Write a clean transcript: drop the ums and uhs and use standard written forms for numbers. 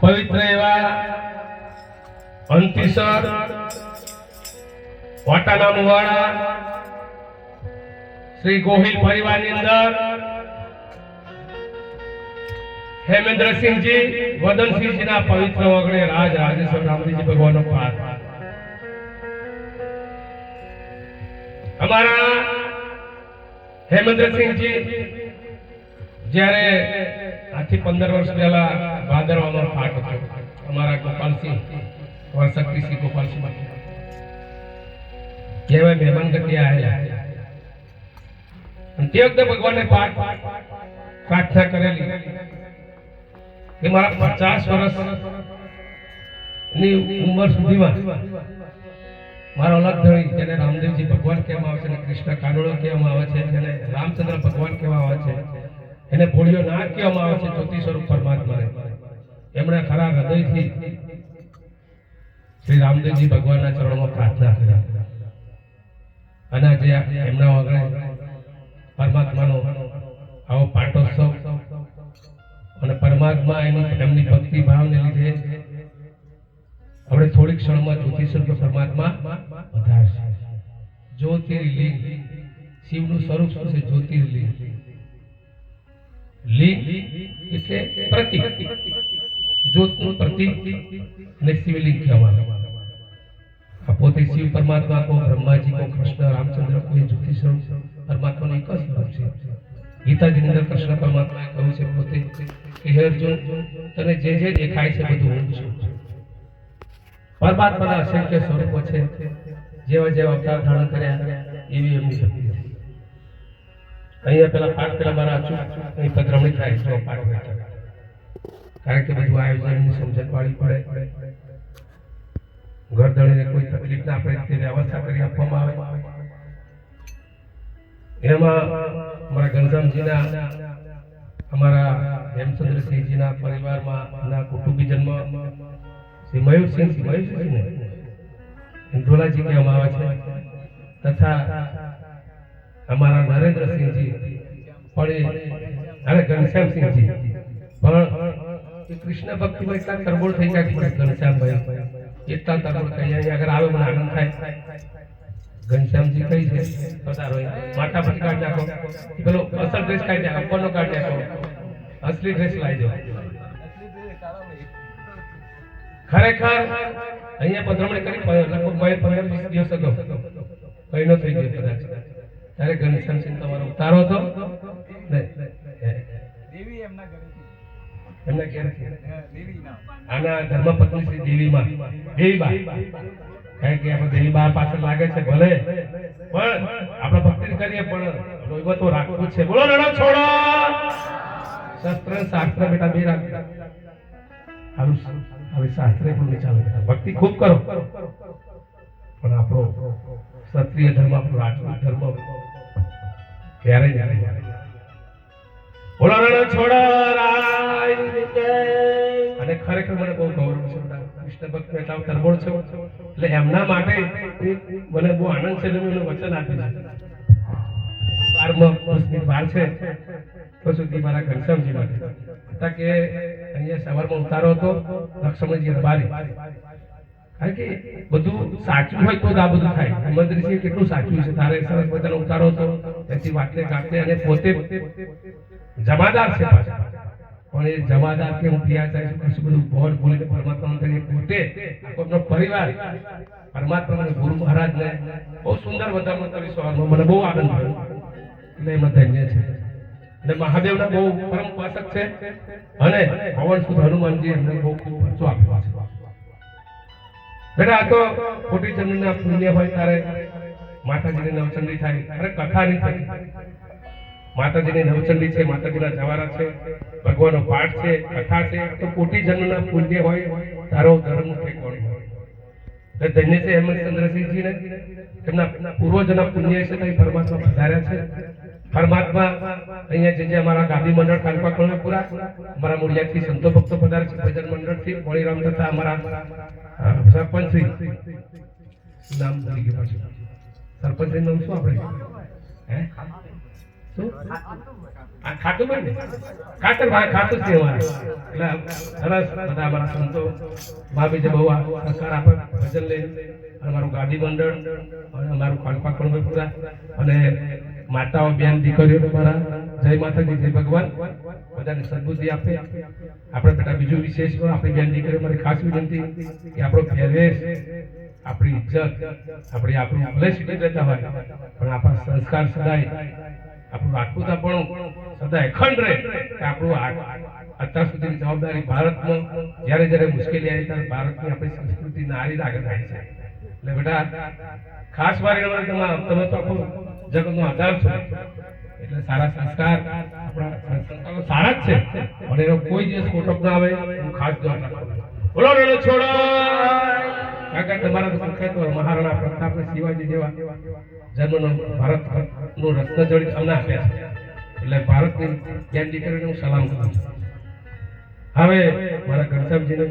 પવિત્ર એવા અંતિસર વાટાના મુવાડા શ્રી ગોહિલ પરિવારની અંદર હેમેન્દ્રસિંહજી વદનસિંહજીના પવિત્ર વગણે રાજ રાજેશ્વર રામજીજી ભગવાનનો પાઠ અમારા હેમેન્દ્રસિંહજી જ્યારે આજથી 15 વર્ષ પહેલા ભાદરવામાં પાઠ હતો અમારા ગોપાલસિંહ વરસકતીસિંહ ગોપાલસિંહ કેવા મહેમાન ગતિ આયા અને તે વખતે ભગવાનને પાઠ પ્રાર્થના કરેલી કે મારા 50 વર્ષની ઉંમર સુધીમાં મારો અલગ ધણી જેને રામદેવજી ભગવાન કહેવામાં આવે છે અને કૃષ્ણ કાનોડો કહેવામાં આવે છે અને રામચંદ્ર ભગવાન કહેવામાં આવે છે એને ભોળિયો નાગ કહેવામાં આવે છે જ્યોતિ સ્વરૂપ પરમાત્માને એમણે ખરા હૃદયથી શ્રી રામદેવજી ભગવાનના ચરણોમાં પ્રાર્થના કરી અને જે એમના વગર પરમાત્માનો આવો પાટોત્સવ અને પરમાત્મા એમની ભક્તિ ભાવને લીધે આપણે થોડીક ક્ષણમાં જ્યોતિ સ્વરૂપ પરમાત્મા વધારશે. જ્યોતિર્લિંગ શિવનું સ્વરૂપ શું છે? જ્યોતિર્લિંગ. લિંગ એટલે પ્રતીક, જ્યોતનું પ્રતીક ને શિવલિંગ કહેવામાં. આ પોતે શિવ પરમાત્મા કો બ્રહ્માજી કો કૃષ્ણ રામચંદ્ર કો જ્યોતિ સ્વરૂપ પરમાત્માનું એક જ સ્વરૂપ છે. ગીતાજીની અંદર કૃષ્ણ પરમાત્માએ કહ્યું છે પોતે કે હે અર્જુન તને જે જે દેખાય છે બધું હું છું. પરમાત્માના અસંખ્ય સ્વરૂપો છે, જેવા જેવા અવતાર ધારણ કર્યા એવી એમની શક્તિ છે. અહીંયા પેલા પાઠ પેલા મારા અહીં પધરામણી થાય છે પાઠ બેઠા કારણ કે બધું આયોજનની સમજણ પાડી પડે, ઘરધણીને કોઈ તકલીફ ના પડે તે વ્યવસ્થા કરી આપવામાં આવે. એમાં અમારા ગંજામજીના અમારા હેમચંદ્રસિંહજીના પરિવારમાં કુટુંબીજનમાં શ્રી મયુરસિંહને ઢોલાજી કહેવામાં આવે છે તથા અમારા નરેન્દ્રસિંહજી પણ અને ઘનશ્યામસિંહજી પણ કૃષ્ણ ભક્તિમાં એટલા તરબોળ થઈ ગયા કે ઘનશ્યામભાઈ એટલા તરબોળ થઈ જાય અગર આવે મને આનંદ થાય. ઘનશ્યામજી કઈ છે પધારો માથા પર કાઢી નાખો, પેલો અસલ ડ્રેસ કાઢી નાખો, કોનો કાઢી નાખો, અસલી ડ્રેસ લાવી દો. ખરેખર અહીંયા પધરામણી કરી લગભગ 15-20 દિવસ અગાઉ મહિનો થઈ ગયો કદાચ ત્યારે ઘનશ્યામસિંહ તમારો ઉતારો હતો એમના ઘેર આના ધર્મપત્ની શ્રી દેવીબા કારણ કે આપણે દેવીબા પાછળ લાગે છે ભલે પણ આપણે ભક્તિ કરીએ પણ રોઈબો તો રાખવું છે. બોલો રણો છોડો શસ્ત્ર શાસ્ત્ર બેટા બે રાખતા હવે શાસ્ત્રે પણ ચાલે ભક્તિ ખૂબ કરો પણ આપણો ક્ષત્રિય ધર્મ આપણો રાજપૂત ધર્મ ક્યારેય બોલો રણો છોડો અને ખરેખર મને બહુ ગૌરવ છે કૃષ્ણ ભક્ત એટલા તરબોળ છે એટલે એમના માટે મને બહુ આનંદ છે એનું વચન આપ્યું છે 12 છે તો સુધી મારા ઘનશ્યામજી માટે હતા કે અહીંયા સવારમાં ઉતારો હતો લક્ષ્મણજી રબારી કારણ કે બધું સાચું હોય તો જ આ બધું થાય. હેમંદ્રસિંહ કેટલું સાચું છે તારે સરસ મજાનો ઉતારો હતો એથી વાતે કાઢતે અને પોતે જમાદાર છે પાછા પણ એ જમાદાર કે હું પિયા ચાહીશ કશું બધું બોલ બોલીને પરમાત્મા તરીકે પોતે આપણો પરિવાર પરમાત્માના ગુરુ મહારાજને બહુ સુંદર વધામણું કરી સવારમાં મને બહુ આનંદ થયો એટલે એમાં ધન્ય છે. અને મહાદેવના બહુ પરમ ઉપાસક છે અને પવન સુદ હનુમાનજી એમને બહુ ખૂબ ખર્ચો આપ્યો છે. બેટા આ તો ખોટી જમીનના પુણ્ય હોય ત્યારે માતાજીની નવચંડી થાય. અરે કથા નહીં થતી, માતાજીની નવચંડી છે, માતાજીના જવારા છે, ભગવાનનો પાઠ છે, કથા છે, તો કોટી જન્મના પુણ્ય હોય તારો ધર્મ ઠેકાણો હોય. ધન્ય છે હેમચંદ્રસિંહજીને એમના પૂર્વજના પુણ્ય છે તો પરમાત્મા પધાર્યા છે. પરમાત્મા અહીંયા જે અમારા ગાદી મંડળ તાલુકા કણપુરા અમારા મૂળિયાથી સંતો ભક્તો પધારે છે, ભજન મંડળથી મોળીરામ તથા અમારા સરપંચશ્રી નામ ભૂલી ગયું પાછું સરપંચશ્રી નામ શું આપણે શું આ ખાતું ભાઈ ને ખાતર ભાઈ ખાતું છે અમારે એટલે સરસ બધા અમારા સંતો ભાભી જે બહુ સહકાર આપે ભજન લે અને અમારું ગાદી મંડળ અને અમારું ખાનપા પણ પૂરા અને માતાઓ બેન દીકરીઓ અમારા જય માતાજી જય ભગવાન બધાને સદબુદ્ધિ આપે આપણે બેટા બીજું વિશેષ આપણી બેન દીકરીઓ મારી ખાસ વિનંતી કે આપણો પહેરવેશ આપણી ઇજ્જત આપણું ભલે સીટી રહેતા હોય પણ આપણા સંસ્કાર સદાય આપણું રાજપૂતાપણું સદાય અખંડ રહે કે આપણું અત્યાર સુધીની જવાબદારી ભારતમાં જ્યારે જ્યારે મુશ્કેલી આવી ત્યારે ભારતની આપણી સંસ્કૃતિ નારી આગળ થાય છે એટલે બેટા ખાસ વારી તમે તો આખું જગતનો આધાર છો એટલે સારા સંસ્કાર આપણા સંસ્કારો સારા જ છે અને એનો કોઈ દિવસ ખોટો ના આવે એનું ખાસ ધ્યાન રાખવાનું બોલો રેલો છોડો કાકા તમારા તો પ્રખ્યાત મહારાણા પ્રતાપ શિવાજી જેવા જન્મનો ભારતનું રત્ન જડિત અમને આપ્યા છે એટલે ભારતની બેન દીકરીને હું સલામ કરું છું હવે મારા ઘનશ્યામજીને